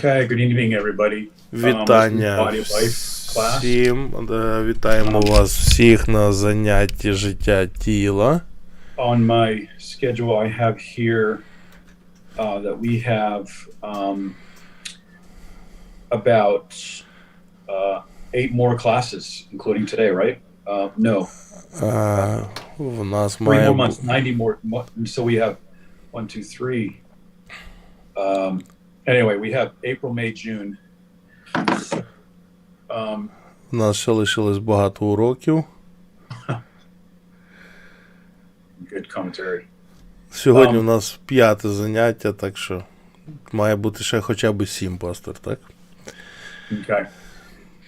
Okay, good evening, everybody. Вітання Body of Life class. всім. Вітаємо вас всіх на занятті життя тіла. On my schedule, I have here that we have about 8 more classes, including today, right? No. В нас 3 має more months, 90 more. So we have 1, 2, 3. Anyway, we have April, May, June. У нас ще лишилось багато уроків. Good commentary. Сьогодні у нас 5-те заняття, так що має бути ще хоча б 7, пастор, так? Okay.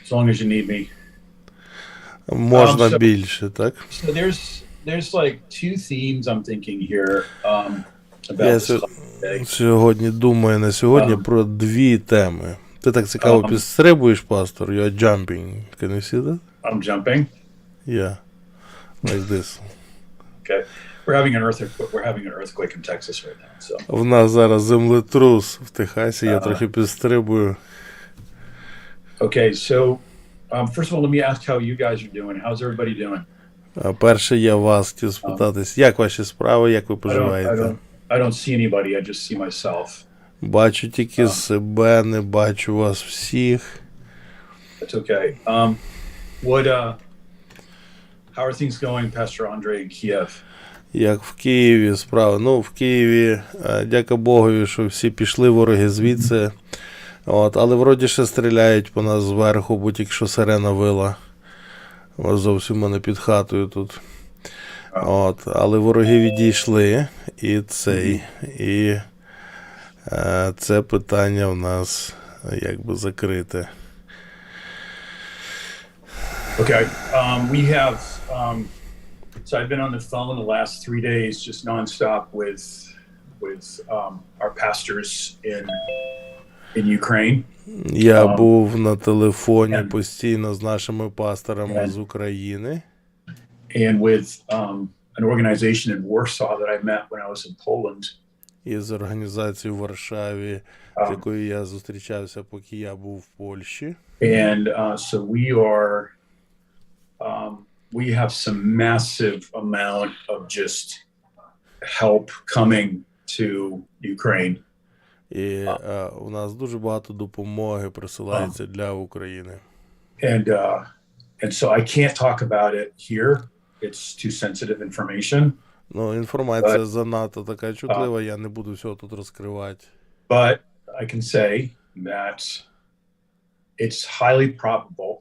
As long as you need me. Можна більше, так? So there's like 2 themes I'm thinking here about Я this today. сьогодні думаю на сьогодні про 2 теми. Ти так цікаво підстрибуєш, пастор? You're jumping. Can you see that? I'm jumping. Yeah. Like this. Okay. We're having an earthquake in Texas right now. So. В нас зараз землетрус в Техасі, я трохи підстрибую. Okay, so first of all, let me ask how you guys are doing. How's everybody doing? Перше, я вас хотів спитатись, як ваші справи, як ви поживаєте? I don't see anybody, I just see myself. Бачу тільки себе, не бачу вас всіх. That's okay. How are things going, Pastor Andre in Kiev? Як в Києві справи? Ну, в Києві, дяка Богові, що всі пішли вороги звідси. Але вроді ще стріляють по нас зверху, бо тільки що сирена вила. Зовсім мене під хатою тут. Але вороги відійшли, і це питання в нас якби закрите. Okay. We have so I've been on the phone the last 3 days just nonstop with our pastors in Ukraine. Я був на телефоні постійно з нашими пасторами з України. And with an organization in Warsaw that I met when I was in Poland. І з організацією в Варшаві, з якою я зустрічався, поки я був в Польщі. And so we have some massive amount of just help coming to Ukraine. І у нас дуже багато допомоги присилається для України. And so I can't talk about it here. It's too sensitive information. Ну, інформація занадто така чутлива, я не буду всього тут розкривати. But I can say that it's highly probable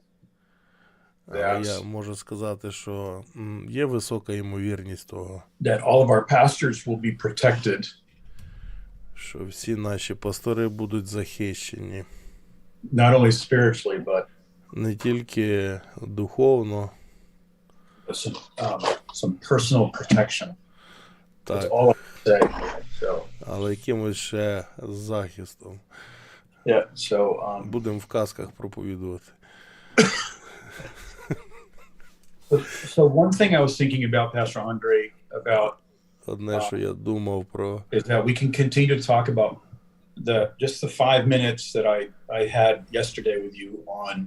that я можу сказати, що є висока ймовірність того, that all of our pastors will be protected. Що всі наші пастори будуть захищені. Not only spiritually, but не тільки духовно, some personal protection. Так. That's all I can say. So, але якимось ще захистом. Yeah, so будемо в казках проповідувати. So one thing I was thinking about, Pastor Andre, about одне, що я думав про, is that we can continue to talk about just the 5 minutes that I had yesterday with you on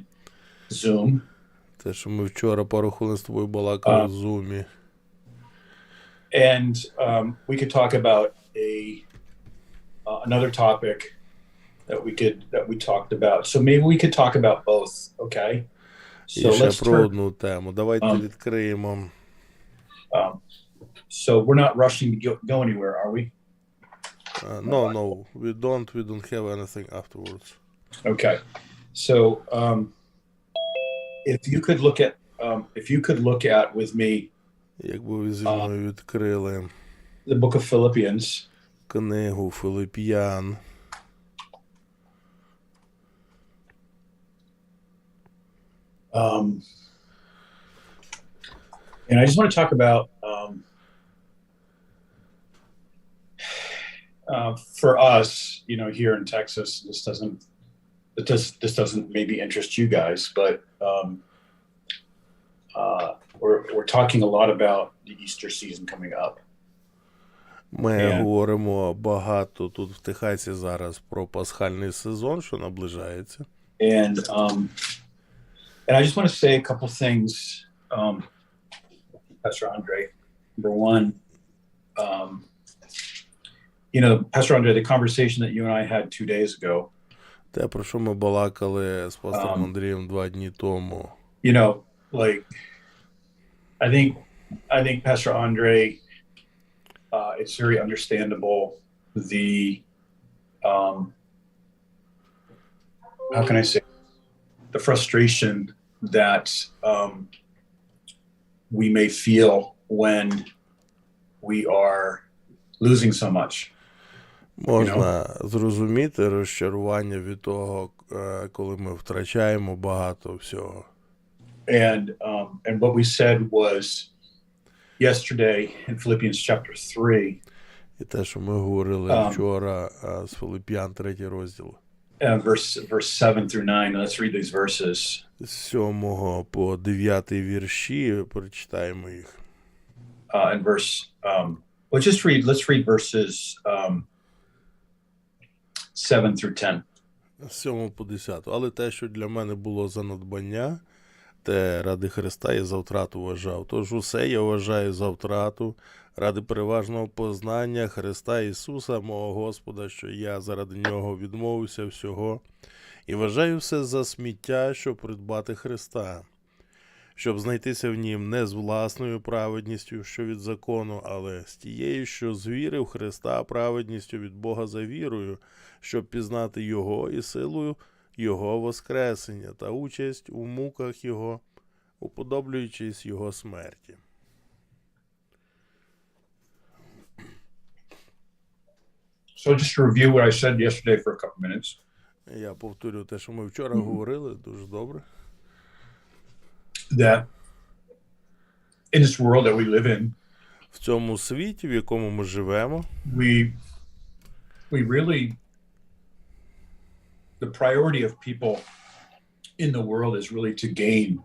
Zoom. Те, що ми вчора пару хвилин з тобою балакали в Zoom. And we could talk about another topic that we talked about. So maybe we could talk about both, okay? І ще про одну тему. Давайте відкриємо. So we're not rushing to go anywhere, are we? No, we don't have anything afterwards. Okay. So if you could look at with me, якби ви зі мною відкрили the book of Philippians, книгу Филип'ян. And I just want to talk about for us, here in Texas, this doesn't maybe interest you guys, but we're talking a lot about the Easter season coming up. Ми говоримо багато тут в Техасі зараз про пасхальний сезон, що наближається. And I just want to say a couple things, Pastor Andre. Number one, Pastor Andre, the conversation that you and I had 2 days ago. Те, про що ми балакали з пастором Андрієм 2 дні тому. Like, I think Pastor Andre, it's very understandable how can I say, the frustration that we may feel when we are losing so much. Можна зрозуміти розчарування від того, коли ми втрачаємо багато всього. And what we said was yesterday in Philippians chapter 3. І те, що ми говорили вчора з Филип'ян 3 розділ. Verse 7 through 9. Let's read these verses. З 7 по 9 вірші прочитаємо їх. And let's read verses 7 through 10. З 7 по 10. Але те, що для мене було за надбання, те ради Христа я за втрату вважав. Тож усе я вважаю за втрату, ради переважного познання Христа Ісуса, мого Господа, що я заради Нього відмовився всього, і вважаю все за сміття, щоб придбати Христа, щоб знайтися в Нім не з власною праведністю, що від закону, але з тією, що з віри в Христа, праведністю від Бога за вірою, щоб пізнати Його і силою Його воскресення та участь у муках Його, уподоблюючись Його смерті. So just to review what I said yesterday for a couple minutes. Я повторю те, що ми вчора говорили, дуже добре. That in this world that we live in, в цьому світі, в якому ми живемо, we really, the priority of people in the world is really to gain,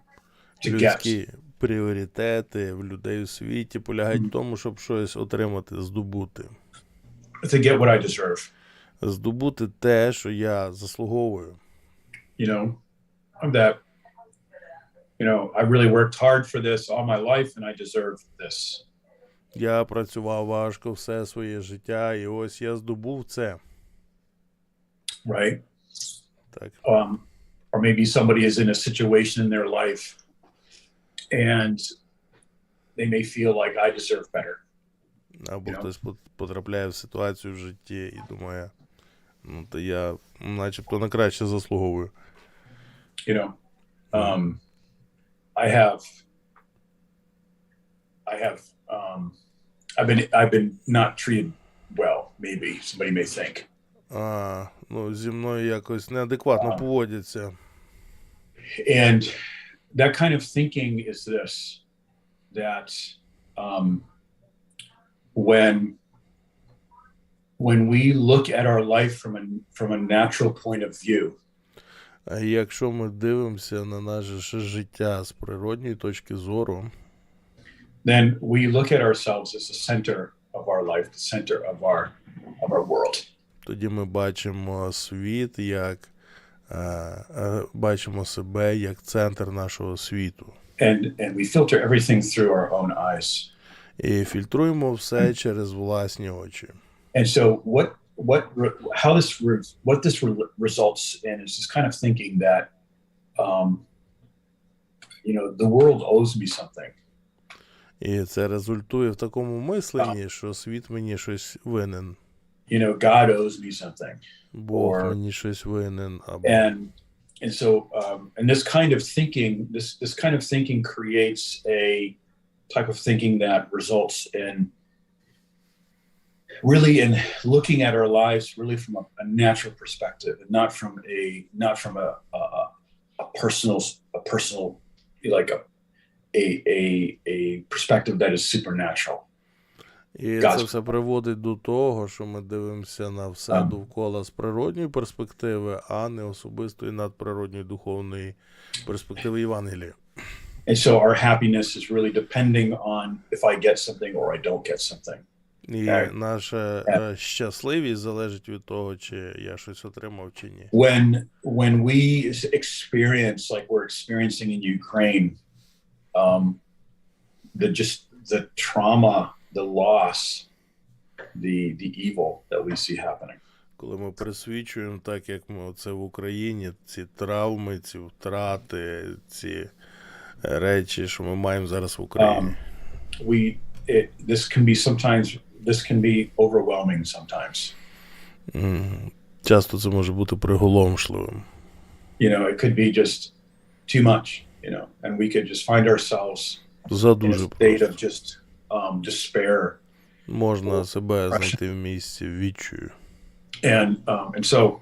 to людські пріоритети в людей у світі полягають в тому, щоб щось отримати, здобути. To get what I deserve. Здобути те, що я заслуговую. I really worked hard for this all my life and I deserve this. Я працював важко все своє життя, і ось я здобув це. Right? Так. Or maybe somebody is in a situation in their life and they may feel like I deserve better. Або хтось потрапляє в ситуацію в житті і думає, то я начебто на краще заслуговую. I've been not treated well, maybe somebody may think. Зі мною якось неадекватно поводяться. And that kind of thinking is this, that when we look at our life from a natural point of view, якщо ми дивимося на наше життя з природньої точки зору, then we look at ourselves as the center of our life, the center of our world. Тоді ми бачимо світ як бачимо себе як центр нашого світу. And we filter everything through our own eyes. І фільтруємо все через власні очі. And so what this results in is this kind of thinking that the world owes me something. І це результує в такому мисленні, що світ мені щось винен. God owes me something. Бог мені щось винен. And so and this kind of thinking creates a type of thinking that results in looking at our lives really from a natural perspective and not from a personal like a perspective that is supernatural. І це все приводить до того, що ми дивимося на все довкола з природньої перспективи, а не особистої надприродньої духовної перспективи Євангелія. And so our happiness is really depending on if I get something or I don't get something. І Так. наша щасливість залежить від того, чи я щось отримав, чи ні. When we experience like we're experiencing in Ukraine, the trauma, the loss, the evil that we see happening. Коли ми пересвідчуємо так, як ми оце в Україні, ці травми, ці втрати, ці речі, що ми маємо зараз в Україні. This can be overwhelming sometimes. Часто це може бути приголомшливим. You know, it could be just too much, you know, and we could just find ourselves in a state of just despair. Можна себе знайти в місці відчаю. And so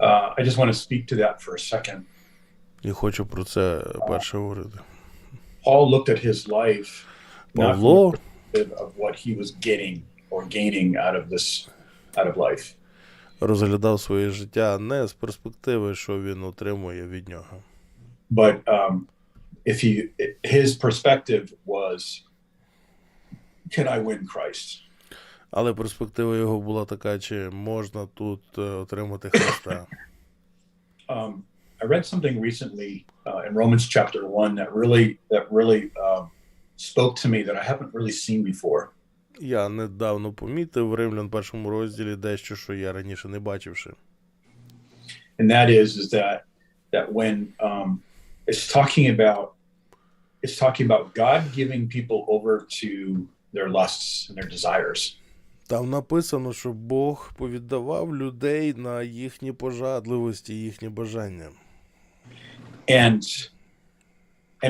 I just want to speak to that for a second. І хочу про це перше говорити. Paul looked at his life not Павло of what he was getting or gaining out of life. Розглядав своє життя не з перспективи, що він отримує від нього. But his perspective was, can I win Christ? Але перспектива його була така, чи можна тут отримати Христа. I read something recently in Romans chapter 1 that really spoke to me that I haven't really seen before. Я недавно помітив в Римлян першому розділі дещо, що я раніше не бачивши. And that is that when it's talking about God giving people over to their lusts and their desires. Там написано, що Бог повіддавав людей на їхні пожадливості, їхні бажання. And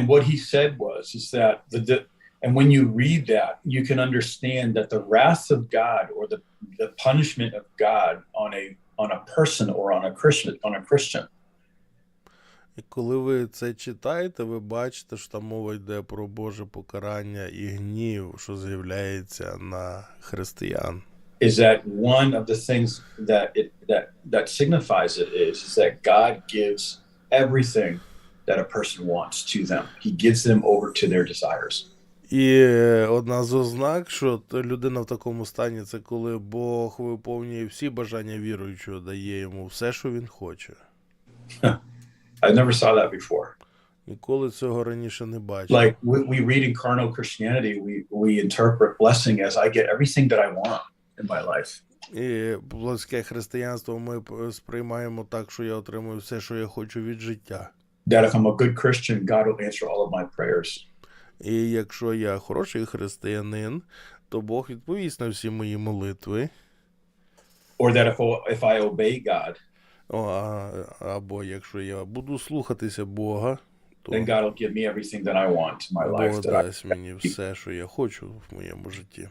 what he said is that and when you read that, you can understand that the wrath of God or the punishment of God on a person or on a Christian. І коли ви це читаєте, ви бачите, що там мова йде про Боже покарання і гнів, що з'являється на християн. Is that one of the things that signifies it is that God gives everything that a person wants to them. He gives them over to their desires. І одна з ознак, що людина в такому стані, це коли Бог виповнює всі бажання віруючого, дає йому все, що він хоче. I never saw that before. Ніколи цього раніше не бачив. Like we read in carnal Christianity, we interpret blessing as I get everything that I want in my life. І плотське християнство ми сприймаємо так, що я отримую все, що я хочу від життя. That if I'm a good Christian, God will answer all of my prayers. І якщо я хороший християнин, то Бог відповість на всі мої молитви. Or that if I obey God, або якщо я буду слухатися Бога, то then God will give me everything that I want in my life. Бог дасть мені все, що я хочу в моєму житті.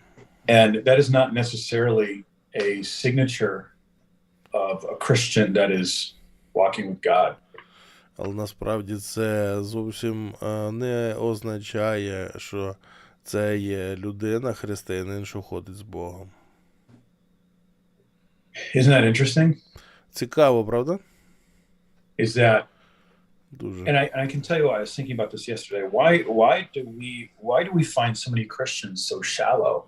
And that is not necessarily a signature of a Christian that is walking with God. Але насправді це зовсім не означає, що це є людина, християнин, що ходить з Богом. Isn't that interesting? Цікаво, правда? Is that Дуже. And I can tell you, I was thinking about this yesterday. Why do we find so many Christians so shallow?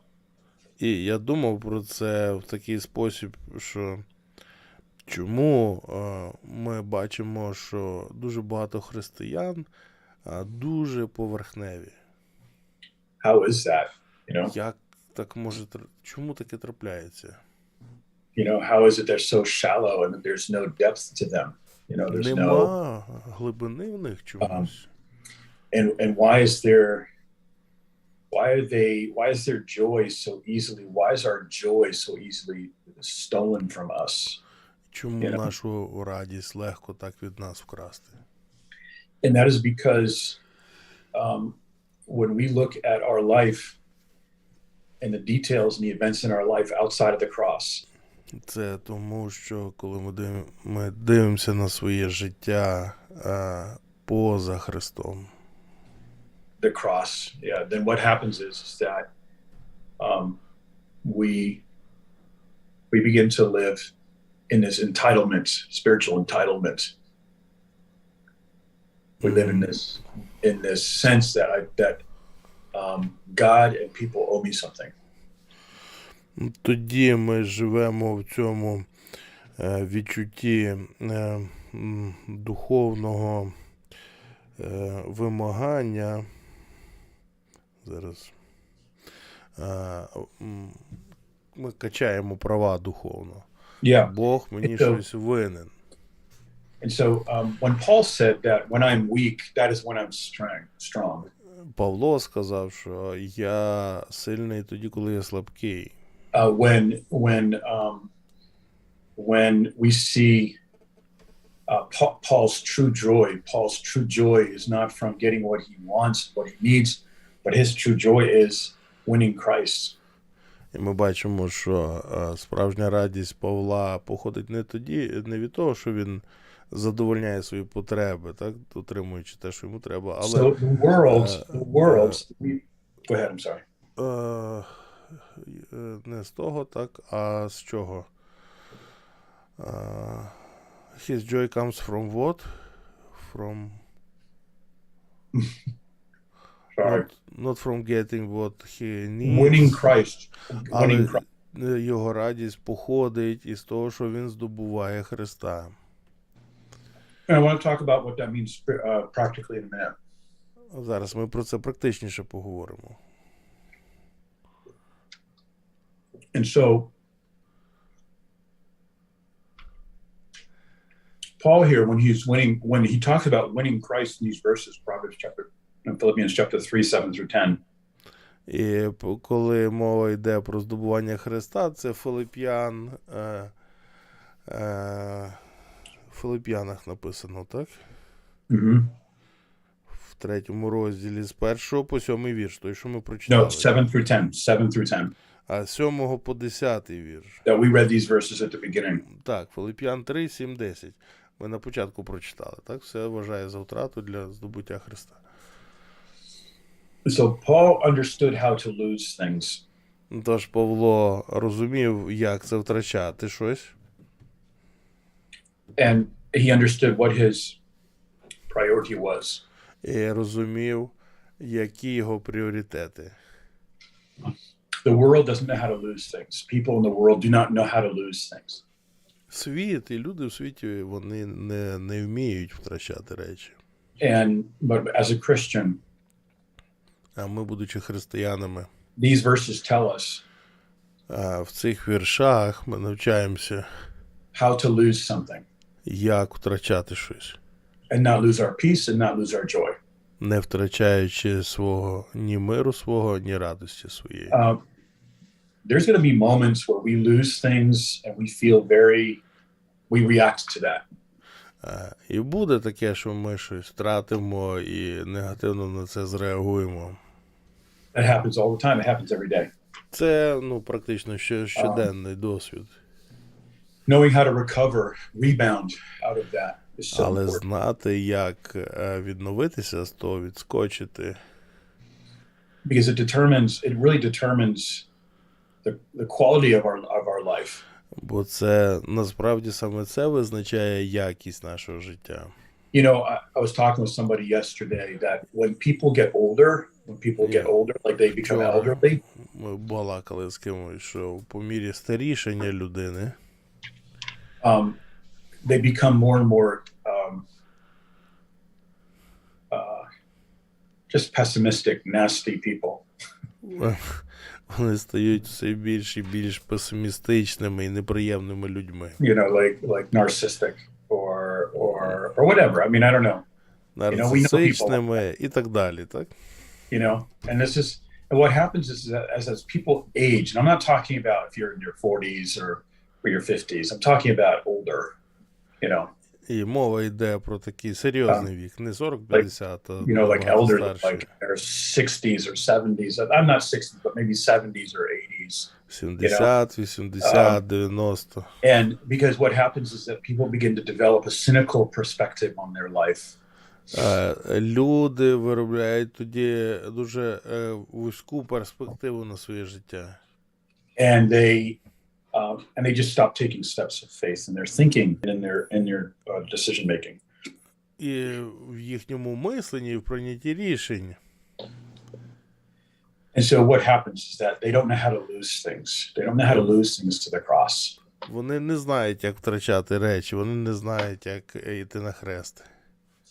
І я думав про це в такий спосіб, що чому ми бачимо, що дуже багато християн дуже поверхневі. How is that? You know? Як так може, чому таке трапляється? You know, how is it they're so shallow and that there's no depth to them? You know, there's Нема глибини в них чомусь. And why is their joy so easily? Why is our joy so easily stolen from us? Чому нашу радість легко так від нас вкрасти? And that is because when we look at our life and the details and the events in our life outside of the cross. Це тому, що коли ми дивимося на своє життя поза Христом. The cross, yeah. Then what happens is that we begin to live in this entitlement, spiritual entitlement. We live in this sense that God and people owe me something. Тоді ми живемо в цьому відчутті духовного вимагання. Зараз. Ми качаємо права духовно. Yeah. Бог мені щось винен. And so when Paul said that when I'm weak, that is when I'm strong. Павло сказав, що я сильний тоді, коли я слабкий. When we see Paul's true joy is not from getting what he wants, what he needs, but his true joy is winning Christ. І ми бачимо, що справжня радість Павла походить не від того, що він задовольняє свої потреби, так, отримуючи те, що йому треба, але So the world, go ahead, I'm sorry. Не з того, так, а з чого? His joy comes from what? From Sorry. Not from getting what he needs. Winning Christ. Але його радість походить із того, що він здобуває Христа. And I want to talk about what that means practically in a minute. Зараз ми про це практичніше поговоримо. And so Paul here, when he talks about winning Christ in these verses, Philippians chapter 3, 7 through 10. І коли мова йде про здобування Христа, це Филип'янах написано, так? Mm-hmm. В 3 розділі з 1 по 7 вірш, той, що ми прочитали. No, 7 through 10. А з 7 по 10 вірш. That we read these verses at the beginning. Так, Филип'ян 3, 7, 10. Ми на початку прочитали, так? Все вважає за втрату для здобуття Христа. So Paul understood how to lose things. Тож Павло розумів, як це втрачати щось. And he understood what his priority was. І розумів, які його пріоритети. The world doesn't know how to lose things. People in the world do not know how to lose things. Світ і люди в світі, вони не вміють втрачати речі. But as a Christian, а ми, будучи християнами, these verses tell us в цих віршах ми навчаємося how to lose something. Як втрачати щось. And not lose our peace and not lose our joy. Не втрачаючи свого ні миру свого, ні радості своєї. There's going to be moments where we lose things and we react to that. І буде таке, що ми щось втратимо і негативно на це зреагуємо. That happens all the time. It happens every day. Це, практично щоденний досвід. Knowing how to rebound out of that is so Але important. знати, як відновитися з того, відскочити. Because it really determines the quality of our life. Бо це, насправді, саме це визначає якість нашого життя. You know, I was talking with somebody yesterday that when people get older, like they become elderly. Ми балакали з кимось, що по мірі старішання людини, they become more and more just pessimistic, nasty people. Вони стають все більш і більш песимістичними і неприємними людьми. You know, like narcissistic or whatever. I mean, I don't know. Нарцисичними і так далі, так? You know, and what happens is that as people age, and I'm not talking about if you're in your 40s or your 50s. I'm talking about older, you know. І мова йде про такий серйозний вік, не 40-50, а you know, like elders, like their 60s or 70s. I'm not 60s, but maybe 70s or 80s. 70, 80, 90. And because what happens is that people begin to develop a cynical perspective on their life. Люди виробляють тоді дуже вузьку перспективу на своє життя. And they just stop taking steps of faith in their thinking and in their decision making. І в їхньому мисленні, в прийнятті рішень. And so what happens is that they don't know how to lose things. They don't know how to lose things to the cross. Вони не знають, як втрачати речі, вони не знають, як йти на хрест.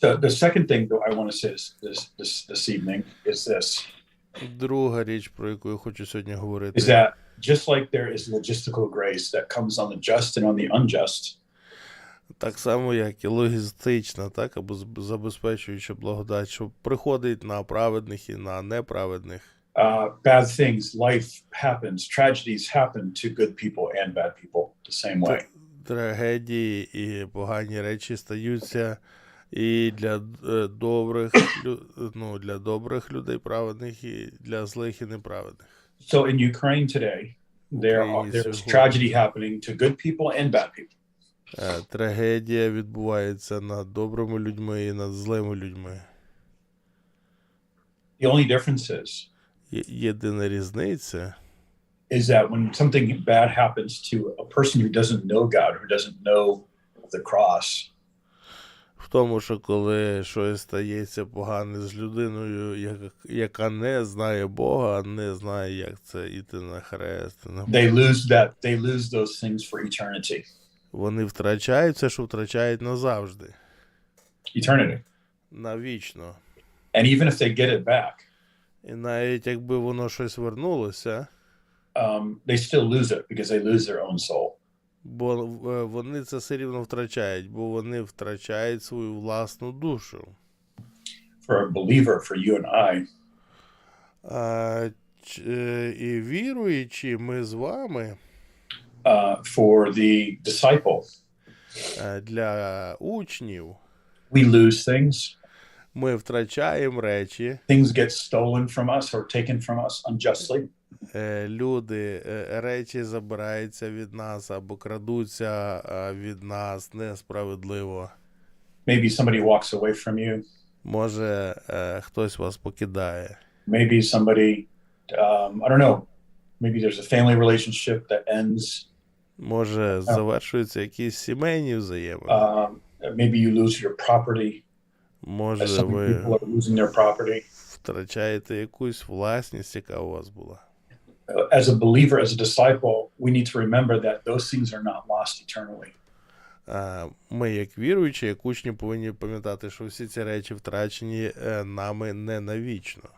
So the second thing that I want to say this evening is this. Друга річ, про яку я хочу сьогодні Is говорити, that just like there is logistical grace that comes on the just and on the unjust, так само, як і логістична, так, або забезпечуюча благодать, що приходить на праведних і на неправедних. bad things, life happens, tragedies happen to good people and bad people the same way. Трагедії і погані речі стаються і для для добрих людей праведних, і для злих і неправедних. So in Ukraine today, there's tragedy happening to good people and bad people. Трагедія відбувається над добрими людьми і над злими людьми. The only difference is Єдина різниця that when something bad happens to a person who doesn't know God, who doesn't know the cross, в тому, що коли щось стається погане з людиною, яка не знає Бога, не знає, як це йти на хрест. they lose those things for eternity. Вони втрачають все, що втрачають назавжди. Eternity. Навічно. And even if they get it back, І навіть якби воно щось вернулося, they still lose it because they lose their own soul. бо вони це все рівно втрачають, бо вони втрачають свою власну душу. For a believer, for you and I, і віруючи, ми з вами, for the disciple, для учнів, we lose things. ми втрачаємо речі. Things get stolen from us or taken from us unjustly. Речі забираються від нас або крадуться від нас несправедливо. Maybe somebody walks away from you. Може, хтось вас покидає. Maybe somebody, I don't know, maybe there's a family relationship that ends. Може, завершуються якісь сімейні взаємини. Maybe you lose your property. Може, ви втрачаєте якусь власність, яка у вас була. As a believer, as a disciple, we need to remember that those things are not lost eternally. Ми, як віруючі, як учні, повинні пам'ятати, що всі ці речі втрачені нами не навічно.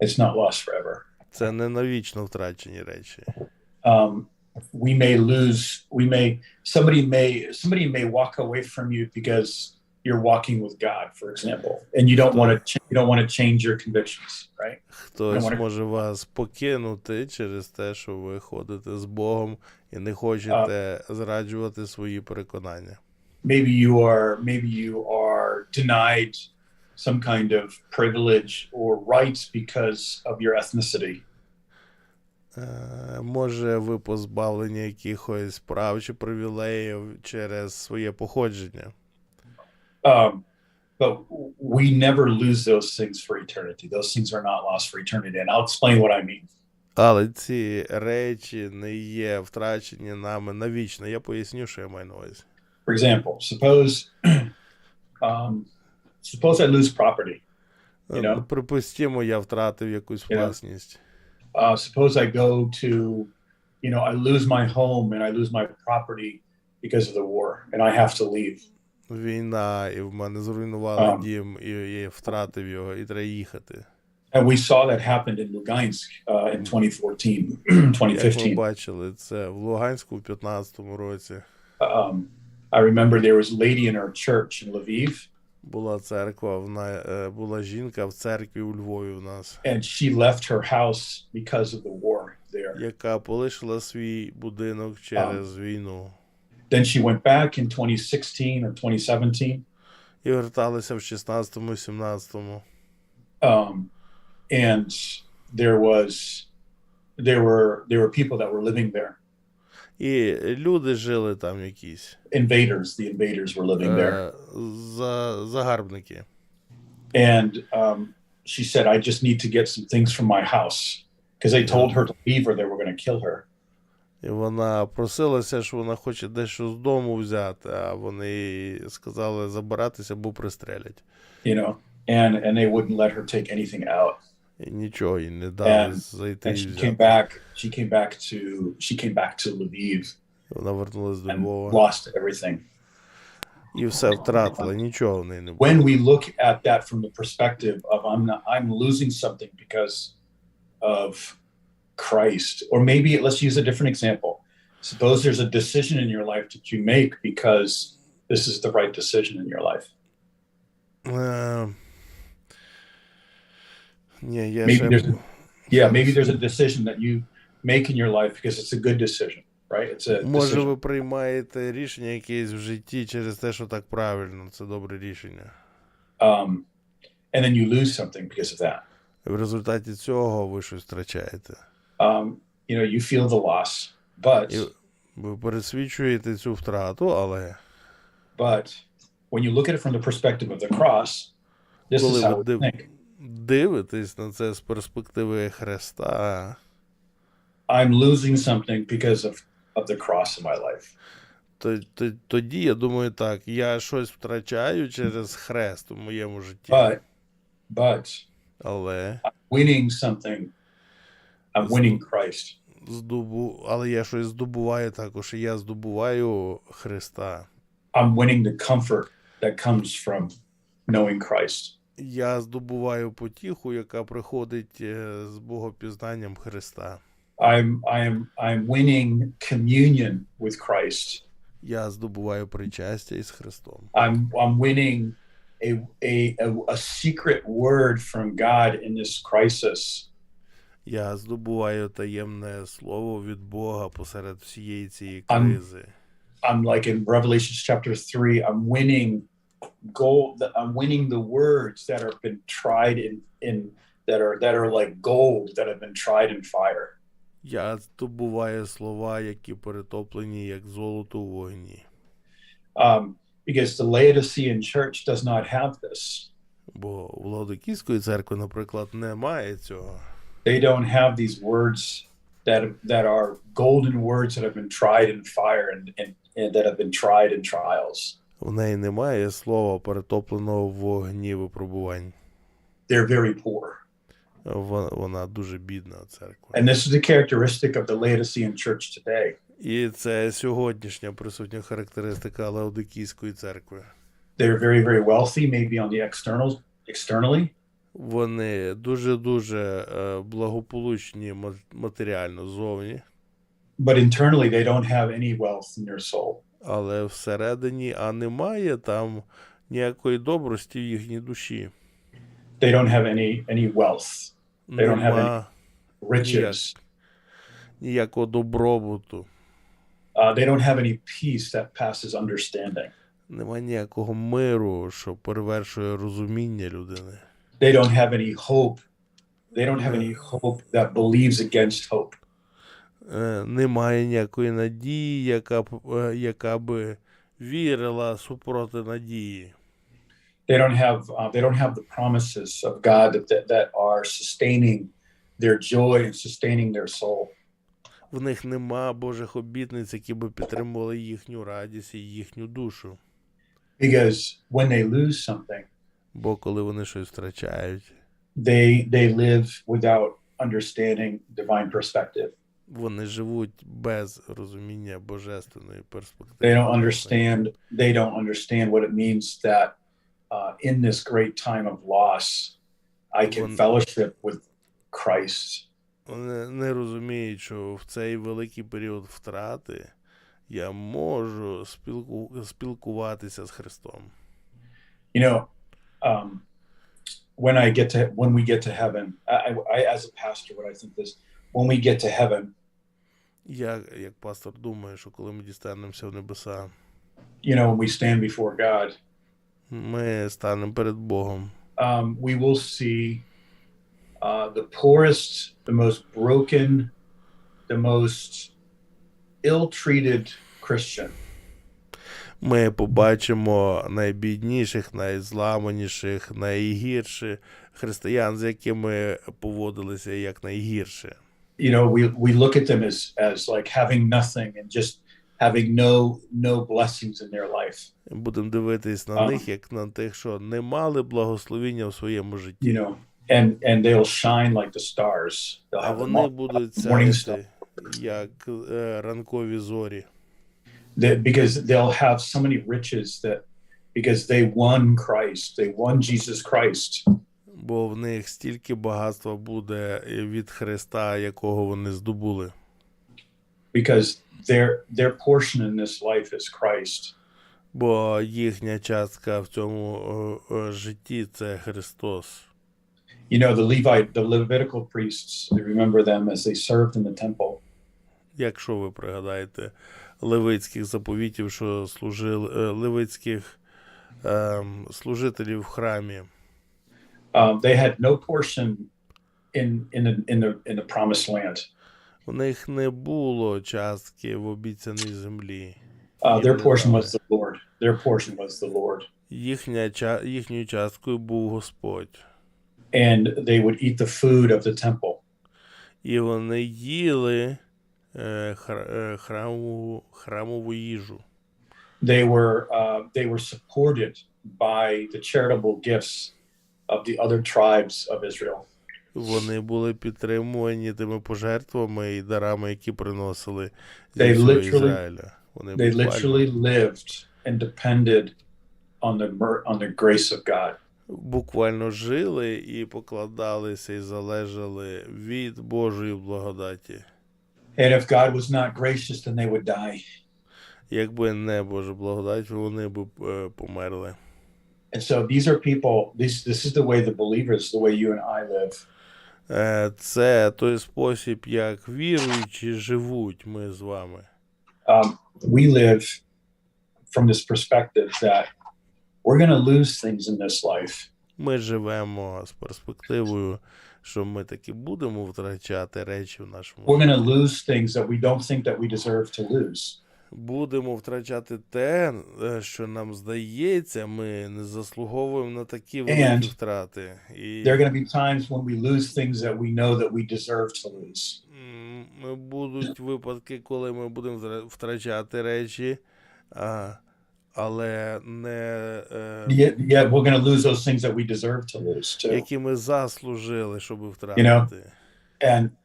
It's not lost forever. Це не навічно втрачені речі. We may lose, somebody may walk away from you because you're walking with God, for example, and you don't want to change your convictions, right? Хтось може вас покинути через те, що ви ходите з Богом і не хочете зраджувати свої переконання. Maybe you are denied some kind of privilege or rights because of your ethnicity. Може, ви позбавлені якихось прав чи привілеїв через своє походження. But we never lose those things for eternity. Those things are not lost for eternity. And I'll explain what I mean. Але ці речі не є втрачені нами навічно. Я поясню, що я маю на увазі. For example, suppose I lose property. You know? Припустимо, я втратив якусь власність. Suppose I go to, I lose my home and I lose my property because of the war and I have to leave. Війна, і в мене зруйнували дім, і я втратив його, і треба їхати. And we saw that happened in Lugansk in 2015. Як ми бачили, це в Луганську в 15-му році. I remember there was a lady in our church in Lviv. Була церква, була жінка в церкві у Львові в нас. And she left her house because of the war there. Яка полишила свій будинок через війну. Then she went back in 2016 or 2017. І верталися в 16-му, 17-му. And there were people that were living there. І люди жили там якісь. The invaders were living there. Загарбники. And she said, I just need to get some things from my house. Because they told her to leave or they were going to kill her. І вона просилася, що вона хоче дещо з дому взяти, а вони сказали забиратися, бо пристрелять. And they wouldn't let her take anything out. І нічого їй не дали And зайти і she взяти. came back to Lviv Вона вернулась до and Львова lost everything. і все втратила, нічого в неї не було. When we look at that from the perspective of I'm losing something because of Christ, or maybe let's use a different example. Suppose there's a decision in your life that you make because this is the right decision in your life. Ні, я Maybe ще... maybe there's a decision that you make in your life because it's a good decision, right? It's a Може, ви decision. приймаєте рішення якесь в житті через те, що так правильно, це добре рішення. And then you lose something because of that. В результаті цього ви щось втрачаєте. You feel the loss, but І ви пересвідчуєте цю втрату, але when you look at it from the perspective of the cross, this is коли how ви we think. дивитесь на це з перспективи Христа, I'm losing something because of the cross in my life. тоді я думаю так, я щось втрачаю через хрест у моєму житті. But Але I'm winning something. I'm winning Christ. але я щось здобуваю також, і я здобуваю Христа. I'm winning the comfort that comes from knowing Christ. Я здобуваю потіху, яка приходить з богопізнанням Христа. I'm winning communion with Christ. Я здобуваю причастя із Христом. I'm winning a secret word from God in this crisis. Я здобуваю таємне слово від Бога посеред всієї цієї кризи. I'm like in Revelation chapter 3, I'm winning gold. I'm winning the words that have been tried in that are like gold that have been tried in fire. Я здобуваю слова, які перетоплені як золото у вогні. Because the Laodicean church does not have this. Бо у Лаодикійської церкви, наприклад, немає цього. They don't have these words that are golden words that have been tried in fire and that have been tried in trials. В неї немає слова, перетопленого в вогні випробувань. They're very poor. Вона дуже бідна церква. And this is the characteristic of the Laodicean church today. І це сьогоднішня присутня характеристика Лаодикійської церкви. They're very, very wealthy, maybe on the externally. Вони дуже-дуже благополучні матеріально зовні. But internally they don't have any wealth in their soul. Але всередині, немає там ніякої добрості в їхній душі. They don't have any wealth. They don't have any riches. Ніякого добробуту. They don't have any peace that passes understanding. Нема ніякого миру, що перевершує розуміння людини. They don't have any hope. They don't have any hope that believes against hope. Немає ніякої надії, яка би вірила супроти надії. They don't have the promises of God that are sustaining their joy and sustaining their soul. В них нема Божих обітниць, які би підтримували їхню радість і їхню душу. Because when they lose something, бо коли вони щось втрачають, they live without understanding divine perspective. Вони живуть без розуміння божественної перспективи. They don't understand what it means that in this great time of loss, I can fellowship with Christ. Вони не розуміють, що в цей великий період втрати я можу спілкуватися з Христом. You know, when we get to heaven, I as a pastor, what I think is when we get to heaven, я як пастор думаю, що коли ми дістанемося в небеса, you know, when we stand before God, ми станемо перед Богом. We will see the poorest, the most broken, the most ill-treated Christian. Ми побачимо найбідніших, найзламаніших, найгірших християн, з якими поводилися як найгірше. You know, we look at them as like having nothing and just having no blessings in their life. Будемо дивитись на них як на тих, що не мали благословіння в своєму житті. You know, and they'll shine like the stars. They'll А have the вони будуть morning star. сяяти, як ранкові зорі. Because they'll have so many riches because they won Christ. They won Jesus Christ. Бо в них стільки багатства буде від Христа, якого вони здобули. Because their portion in this life is Christ. Бо їхня частка в цьому житті – це Христос. You know, the Levitical priests, you remember them as they served in the temple. Якщо ви пригадаєте левитських заповітів, що служили, левитських служителів в храмі. They had no portion in the promised land. У них не було частки в обіцяній землі. Their portion was the Lord. Their portion was the Lord. Їхньою часткою був Господь. And they would eat the food of the temple. І вони їли храмову їжу. They were supported by the charitable gifts of the other tribes of Israel. Вони були підтримувані тими пожертвами і дарами, які приносили зі всього Ізраїля. They literally lived and depended on the grace of God. Буквально жили і покладалися і залежали від Божої благодаті. And if God was not gracious, then they would die. Якби не Божа благодать, вони б померли. And so these are people, this is the way the believers, the way you and I live. Це той спосіб, як віруючі живуть ми з вами. We live from this perspective that we're going to lose things in this life. Ми живемо з перспективою, що ми таки будемо втрачати речі в нашому житті. We're going to lose things that we don't think that we deserve to lose. Будемо втрачати те, що нам здається, ми не заслуговуємо на такі великі втрати. І there are going to be times when we lose things that we know that we deserve to lose. Будуть випадки, коли ми будемо втрачати речі, але не we're going to lose those things that we deserve to lose too. Які ми заслужили, щоб втратити. You know?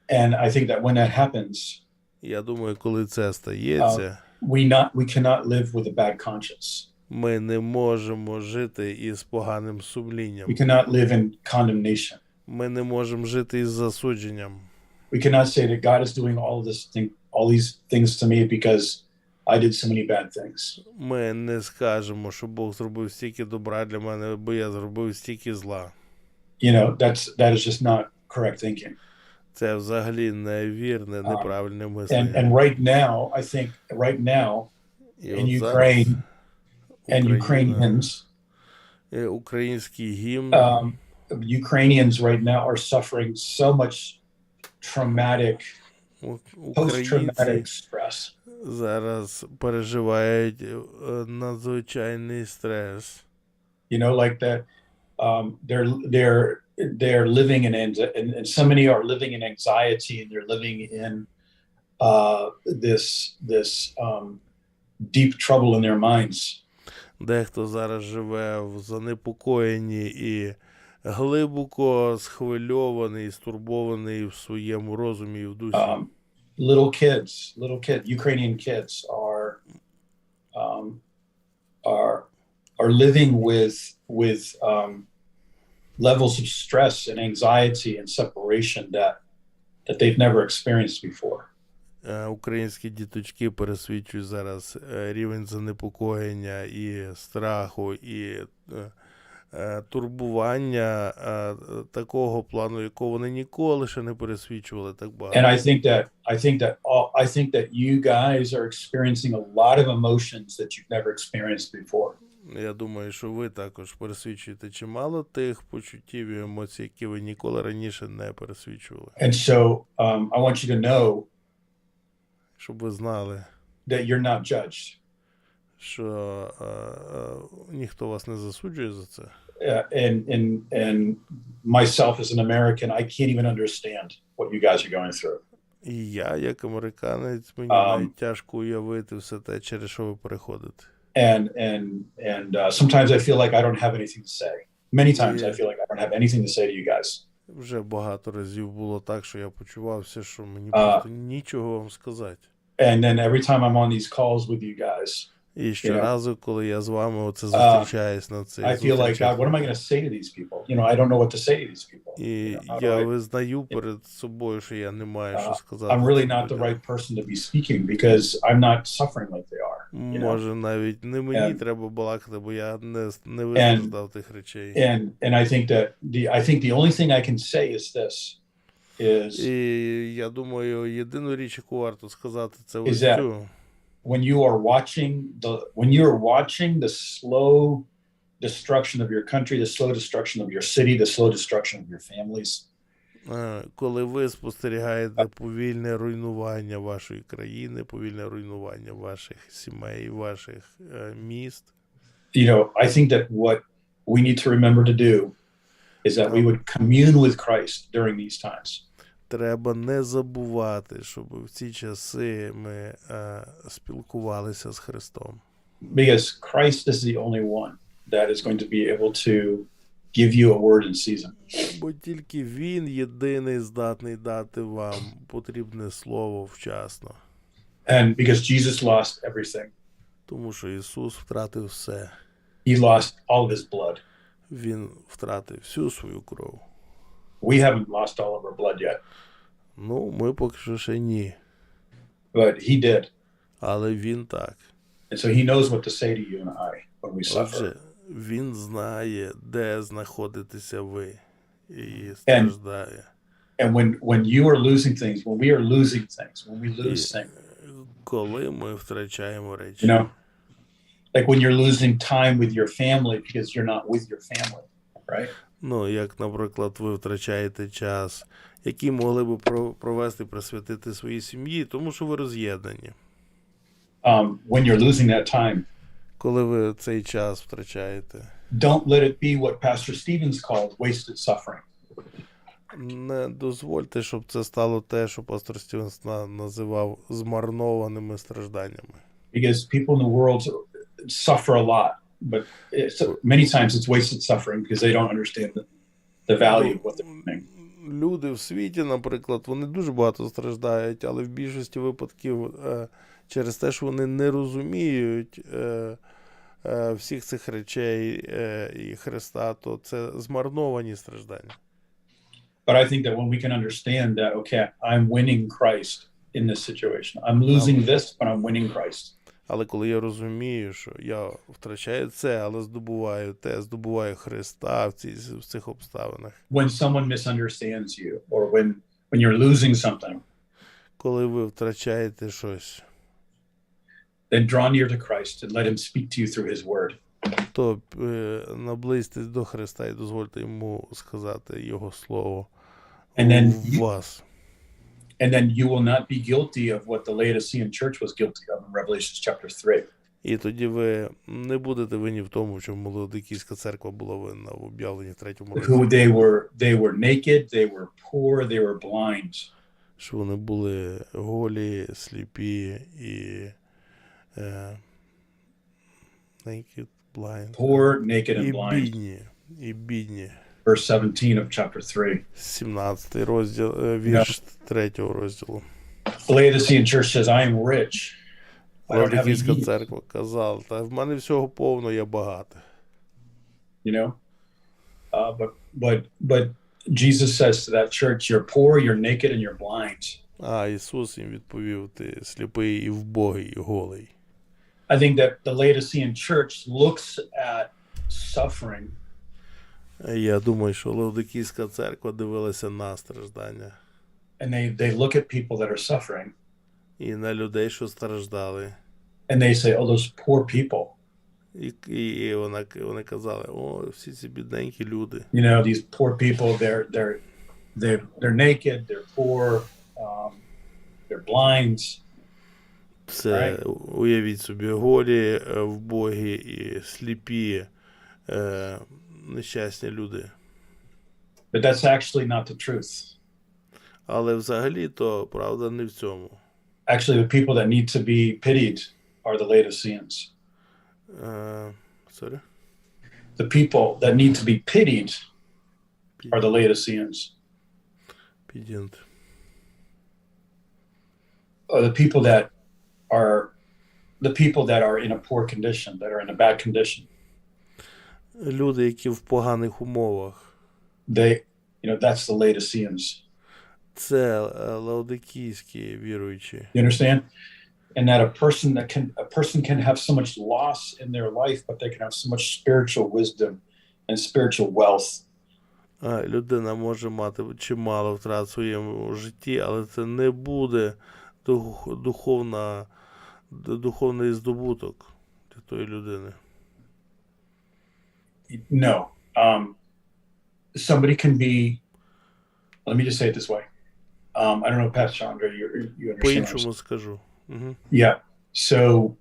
And I think that when that happens, я думаю, коли це стається, we cannot live with a bad conscience. Ми не можемо жити із поганим сумлінням. We cannot live in condemnation. Ми не можемо жити із засудженням. We cannot say that God is doing all these things to me because I did so many bad things. Ми не скажемо, що Бог зробив стільки добра для мене, бо я зробив стільки зла. You know, that is just not correct thinking. Це взагалі невірне, неправильне мислення. And right now in Ukraine and Ukrainians, український гімн, Ukrainians right now are suffering so much post-traumatic stress. Зараз переживають надзвичайний стрес. You know, like that, they're living in, and so many are living in anxiety, and they're living in this deep trouble in their minds. Дехто зараз живе в занепокоєнні і глибоко схвильований, стурбований в своєму розумі і в душі. Little kids, Ukrainian kids are living with levels of stress and anxiety and separation that they've never experienced before. Українські діточки пересвідчують зараз рівень занепокоєння і страху, і турбування такого плану, якого вони ніколи ще не пересвідчували так багато. And I think that you guys are experiencing a lot of emotions that you've never experienced before. Я думаю, що ви також пересвідчуєте чимало тих почуттів і емоцій, які ви ніколи раніше не пересвідчували. And so I want you to know щоб ви знали, that you're not judged. Що ніхто вас не засуджує за це. And myself as an American, I can't even understand what you guys are going through. І я, як американець, мені навіть тяжко уявити все те, через що ви переходите. And sometimes I feel like I don't have anything to say. Many times I feel like I don't have anything to say to you guys. Вже багато разів було так, що я почувався, що мені А. просто нічого вам сказати. And then every time I'm on these calls with you guys, І щоразу, коли я з вами оце Uh, зустрічаюсь на цих I feel like, God, зустрічах, what am I going to say to these people? I don't know what to say to these people. і How do я I- визнаю перед собою, що я не маю що сказати. I'm really цим not the людям. right person to be speaking because I'm not suffering like they are. Може, навіть не мені And- треба балакати, бо я не вистраждав тих речей. And I think that the only thing I can say is this is І я думаю, єдину річ, яку варто сказати, це ось that- цю. when you are watching the slow destruction of your country, the slow destruction of your city, the slow destruction of your families. Коли ви спостерігаєте повільне руйнування вашої країни, повільне руйнування ваших сімей, ваших міст, I think that what we need to remember to do is that we would commune with Christ during these times. треба не забувати, щоб в ці часи ми спілкувалися з Христом. Because Christ is the only one that is going to be able to give you a word in season. Бо тільки Він єдиний здатний дати вам потрібне слово вчасно. And because Jesus lost everything. Тому що Ісус втратив все. He lost all of his blood. Він втратив всю свою кров. We haven't lost all of our blood yet, Ну, ми поки що ще ні. but he did. Але Він так. And so he knows what to say to you and I when we suffer. Отже, Він знає, де знаходитеся ви. І страждає. And when you are losing things, when we are losing things, when we lose things, Коли ми втрачаємо речі. Like when you're losing time with your family because you're not with your family, right? Ну, як, наприклад, ви втрачаєте час, який могли би провести, присвятити своїй сім'ї, тому що ви роз'єднані. When you're losing that time, коли ви цей час втрачаєте, don't let it be what Pastor Stevens called wasted suffering. не дозвольте, щоб це стало те, що пастор Стівенс називав змарнованими стражданнями. Because people in the world suffer a lot, but many times it's wasted suffering because they don't understand the value of what they're doing. Люди в світі, наприклад, вони дуже багато страждають, але в більшості випадків через те, що вони не розуміють всіх цих речей і Христа, то це змарновані страждання. But I think that when we can understand that, okay, I'm winning Christ in this situation. I'm losing this, but I'm winning Christ. Але коли я розумію, що я втрачаю це, але здобуваю те, здобуваю Христа в цих обставинах. When someone misunderstands you, or when you're losing something, коли ви втрачаєте щось, then draw near to Christ and let him speak to you through his word. То наблизьтесь до Христа і дозвольте йому сказати його слово в вас. And then you will not be guilty of what the Laodicean church was guilty of in Revelation chapter 3. І тоді ви не будете винні в тому, що Лаодикійська церква була винна в об'явленні 3-му розділі. They were naked, they were poor, they were blind. Що вони були голі, сліпі і naked, blind. Poor, naked and blind. І бідні. Verse 17 of chapter 3. 17 розділ, вірш 3-го розділу. The Laodicean church says, I am rich. Лаодикійська церква казала, та в мене всього повно, я багата. You know? But Jesus says to that church, you're poor, you're naked, and you're blind. А Ісус їм відповів, ти сліпий і вбогий, і голий. I think that the Laodicean church looks at suffering. Я думаю, що Лаодикійська церква дивилася на страждання. And they look at people that are suffering. І на людей, що страждали. And they say, oh, those poor people. І вони казали, о, всі ці бідненькі люди. You know, these poor people, they're naked, they're poor, they're blind. Це, уявіть собі, голі, вбогі і сліпі, нещасні люди. But that's actually not the truth. Але взагалі то правда не в цьому. Actually, the people that need to be pitied are the Laodiceans. Sorry? The people that need to be pitied are the Laodiceans. Підінт. The people that are in a poor condition, that are in a bad condition. Люди, які в поганих умовах. They, that's the Laodiceans. Це лаодикійські віруючі. You understand? And that a person can have so much loss in their life, but they can have so much spiritual wisdom and spiritual wealth. Людина може мати чимало втрат в своєму житті, але це не буде духовний здобуток для тої людини. No. Somebody can be, let me just say it this way. I don't know, Pastor Andre, you understand. По-іншому скажу. Угу. Yeah. So,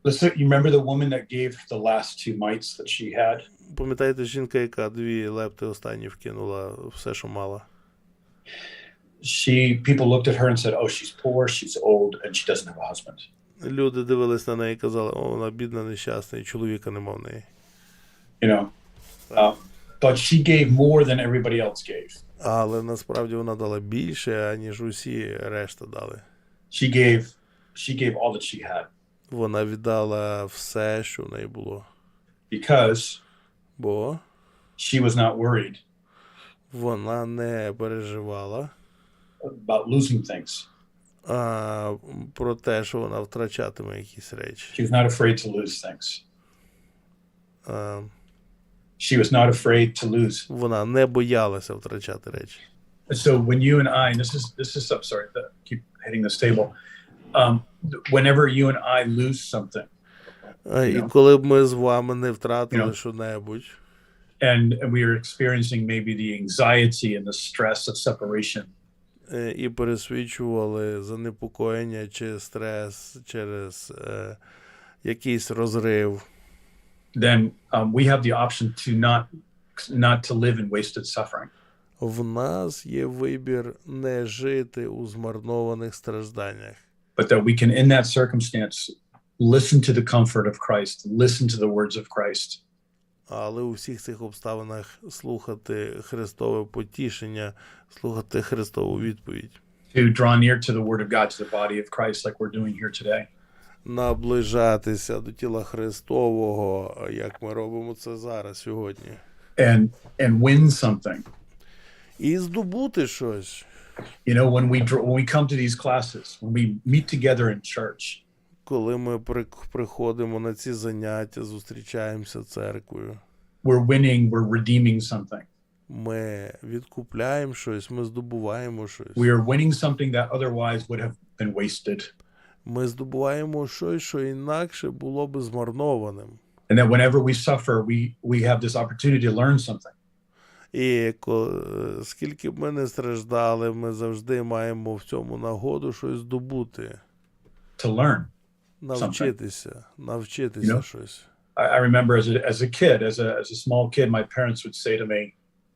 let's say, you remember the woman that gave the last 2 mites that she had? Пам'ятаєте жінка, яка 2 лепти останні вкинула все, що мала? People looked at her and said, oh, she's poor, she's old, and she doesn't have a husband. Люди дивились на неї і казали, о, вона бідна, нещасна, і чоловіка нема в неї. But she gave more than everybody else gave. Але насправді вона дала більше, ніж усі решта дали. She gave all that she had. Вона віддала все, що в неї було. Бо she was not worried. Вона не переживала about losing things. Про те, що вона втрачатиме якісь речі. She was not afraid to lose things. She was not afraid to lose. Вона не боялася втрачати речі. So when you and I, and this is sorry, keep hitting this table. Whenever you and I lose something. І коли б ми з вами не втратили що-небудь. And we are experiencing maybe the anxiety and the stress of separation. І пересвідчували занепокоєння чи стрес через якийсь розрив. Then we have the option to not to live in wasted suffering. В нас є вибір не жити у змарнованих стражданнях. But that we can, in that circumstance, listen to the comfort of Christ, listen to the words of Christ. Але у всіх цих обставинах слухати Христове потішення, слухати Христову відповідь. To draw near to the word of God, to the body of Christ, like we're doing here today. Наближатися до тіла Христового, як ми робимо це зараз, сьогодні. And win something. І здобути щось. When we come to these classes, when we meet together in church. Коли ми приходимо на ці заняття, зустрічаємося церквою. We're winning, we're redeeming something. Ми відкупляємо щось, ми здобуваємо щось. We are winning something that otherwise would have been wasted. Ми здобуваємо щось, що інакше було би змарнованим. And that whenever we suffer, we have this opportunity to learn something. І скільки б ми не страждали, ми завжди маємо в цьому нагоду щось здобути. To learn. Навчитися щось. I remember as a kid, as a small kid, my parents would say to me,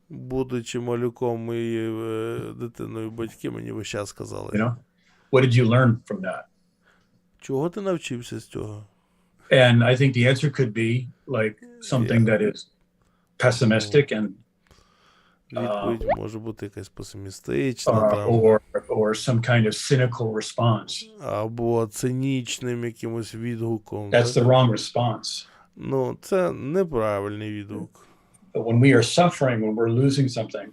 будучи малюком і дитиною, батьки мені весь час казали. What did you learn from that? Чого ти навчився з цього? And I think the answer could be like something that is pessimistic and відповідь може бути якась песимістична or some kind of cynical response. Або цинічним якимось відгуком. That's the wrong response. Це неправильний відгук. But when we are suffering, when we're losing something,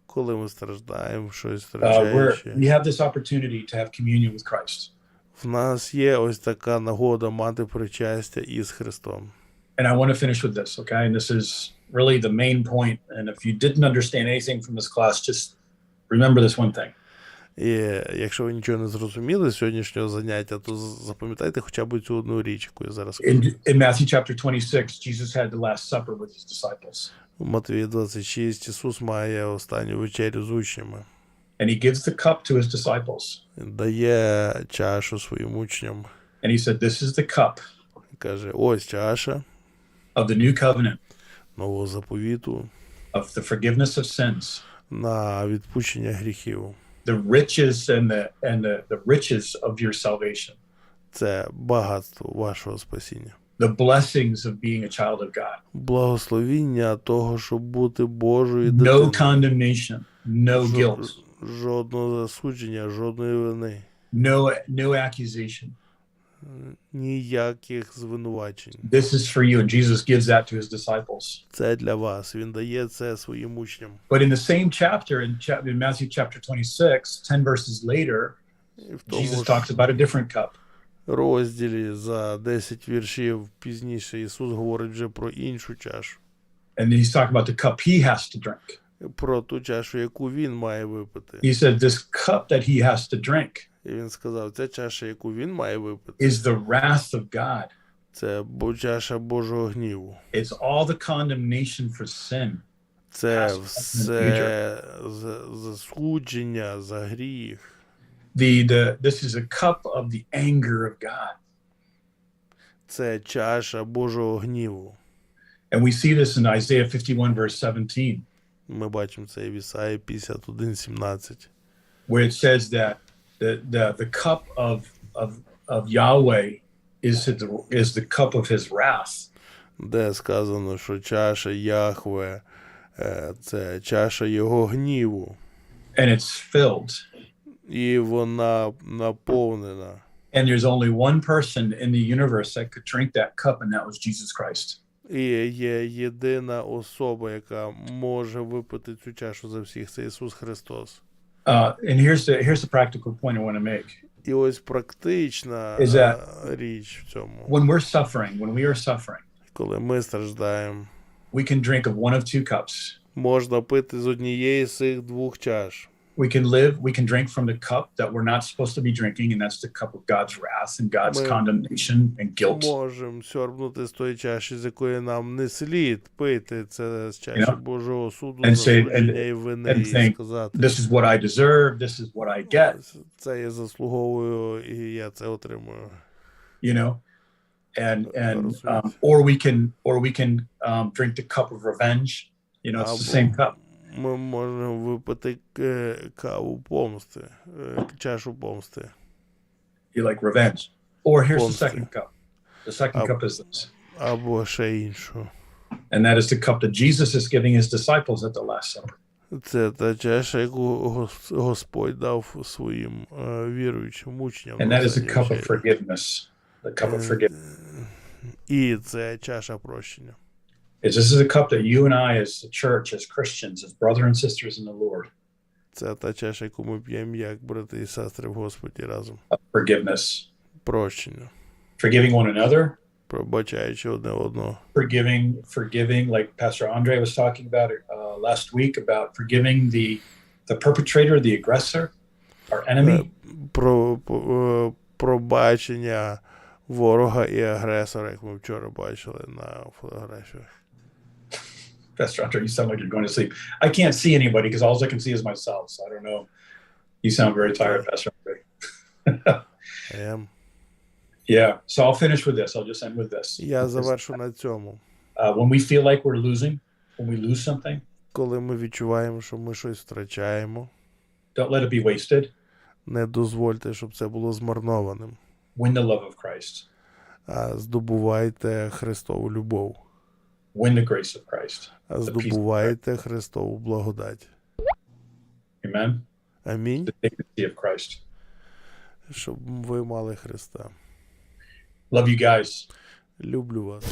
коли ми страждаємо, щось втрачаючи, we have this opportunity to have communion with Christ. В нас є ось така нагода мати причастя із Христом. And I want to finish with this, okay? And this is really the main point. And if you didn't understand anything from this class, just remember this one thing. І якщо ви нічого не зрозуміли з сьогоднішнього заняття, то запам'ятайте хоча б цю одну річ, яку я зараз скажу. In Matthew chapter 26, Jesus had the Last Supper with his disciples. У Матвії 26 Ісус має останню вечерю з учнями. And he gives the cup to his disciples. Він дає чашу своїм учням. And he said, this is the cup. Каже, ось чаша. Of the new covenant. Нового заповіту. Of the forgiveness of sins. На відпущення гріхів. The riches and the riches of your salvation. Це багатство вашого спасіння. the blessings of being a child of God. Благословіння того, щоб бути Божою No дитиною. condemnation, no guilt, Жодного засудження, жодної вини. no accusation. Ніяких звинувачень. This is for you, and Jesus gives that to his disciples. Це для вас. Він дає це своїм учням. But in the same chapter, in Matthew chapter 26, 10 verses later, Jesus talks about a different cup. Розділі за 10 віршів пізніше Ісус говорить вже про іншу чашу. And he's talking about the cup he has to drink. Про ту чашу, яку він має випити. He said this cup that he has to drink І він сказав, ця чаша, яку він має випити, is the wrath of God. це чаша Божого гніву. It's all the condemnation for sin. Це все засудження за гріх. This is a cup of the anger of God. Це чаша Божого гніву. And we see this in Isaiah 51 verse 17. Ми бачимо це в Ісаї 51:17. Where it says that the cup of Yahweh is the cup of his wrath. Де сказано, що чаша Яхве це чаша його гніву. And it's filled. І вона наповнена. And there's only one person in the universe that could drink that cup, and that was Jesus Christ. І є єдина особа, яка може випити цю чашу за всіх, це Ісус Христос. And here's the practical point I want to make. І ось практична річ в цьому. When we are suffering, Коли ми страждаємо, we can drink of one of two cups. можна пити з однієї з цих двох чаш. We can drink from the cup that we're not supposed to be drinking, and that's the cup of God's wrath and God's condemnation and guilt. Можемо сьорбнути з тої чаші, з якої нам не слід пити, це з чаші Божого суду, засудження і вини, і сказати, this is what I deserve, this is what I get. Це я заслуговую, і я це отримую. You know, or we can drink the cup of revenge. You know, it's the same cup. Ми можемо випити каву помсти, чашу помсти. You like revenge. Or here's the second cup. The second cup is this. Або ще іншу. And that is the cup that Jesus is giving his disciples at the Last Supper. Це та чаша, яку Господь дав своїм віруючим учням. And that is the cup of forgiveness. The cup of forgiveness. І це чаша прощення. This is a cup that you and I as a church, as Christians, as brothers and sisters in the Lord. Це та чаша, яку ми п'ємо як брати і сестри в Господі разом. Forgiveness. Прощення. Forgiving one another. Пробачаючи одне одного. Forgiving, like Pastor Andre was talking about last week, about forgiving the perpetrator, the aggressor, our enemy. Пробачення ворога і агресора, як ми вчора бачили на фотографіях. Pastor Andre, you sound like you're going to sleep. I can't see anybody because all I can see is myself, so I don't know. You sound very tired, Pastor Andre. I am. Yeah, so I'll finish with this. I'll just end with this. Я завершу на цьому. When we feel like we're losing, when we lose something, коли ми відчуваємо, що ми щось втрачаємо, don't let it be wasted. Не дозвольте, щоб це було змарнованим. Win the love of Christ. Здобувайте Христову любов. Win the grace of Christ. Здобувайте Христову благодать. Amen. Амінь. The dignity of Christ. Щоб ви мали Христа. Love you guys. Люблю вас.